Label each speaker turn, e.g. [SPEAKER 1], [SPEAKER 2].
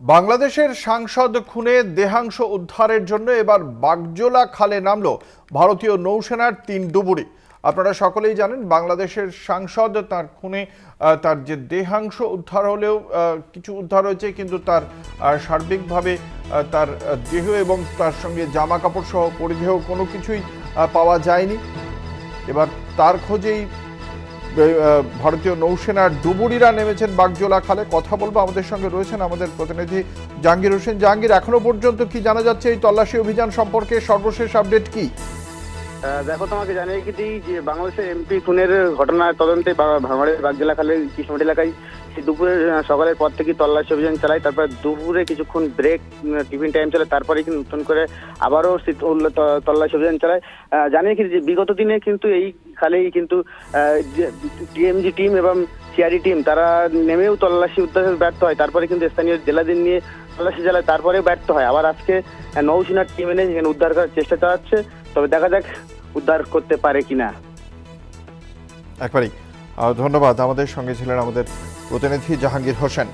[SPEAKER 1] বাংলাদেশের সাংসদ খুনে দেহাংশ উদ্ধারের জন্য এবার বাগজোলা খালে নামলো ভারতীয় নৌসেনার ৩ ডুবুরি। আপনারা সকলেই জানেন বাংলাদেশের সাংসদ তার খুনে তার যে দেহাংশ উদ্ধার হলেও কিছু উদ্ধার হয়েছে, কিন্তু তার সার্বিকভাবে তার দেহ এবং তার সঙ্গে জামা কাপড় সহ পরিধেয় কোনো কিছুই পাওয়া যায়নি। এবার তার খোঁজেই ভারতীয় নৌসেনার ডুবুরিরা নেমেছেন বাগজোলা খালে। কথা বলবো, আমাদের সঙ্গে রয়েছেন আমাদের প্রতিনিধি জাহাঙ্গীর হোসেন। জাহাঙ্গীর, এখনো পর্যন্ত কি জানা যাচ্ছে এই তল্লাশি অভিযান সম্পর্কে? সর্বশেষ আপডেট কি?
[SPEAKER 2] দেখো, তোমাকে জানিয়ে দিই যে বাংলাদেশের এমপি খুনের ঘটনার তদন্তে ভাঙড়ের বাগজোলা খালের কৃষ্ণমাটি এলাকায় দুপুরে সকালের পর থেকে তল্লাশি অভিযান চালায়। তারপর দুপুরে কিছুক্ষণ ব্রেক, টিফিন টাইম চলে, তারপরে কিন্তু নতুন করে আবারও তল্লাশি অভিযান চালায়। জানিয়ে যে বিগত দিনে কিন্তু এই খালেই কিন্তু টিএমজি টিম এবং সিআরই টিম তারা নেমেও তল্লাশি উদ্ধারে ব্যর্থ হয়। তারপরে কিন্তু স্থানীয় জেলাদের নিয়ে তল্লাশি চালায়, তারপরে ব্যর্থ হয়। আবার আজকে নৌসেনার টিম এনে এখানে উদ্ধার করার চেষ্টা চালাচ্ছে, তবে দেখা যাক উদ্ধার করতে পারে কিনা।
[SPEAKER 1] একবারই ধন্যবাদ। আমাদের সঙ্গে ছিলেন আমাদের প্রতিনিধি জাহাঙ্গীর হোসেন।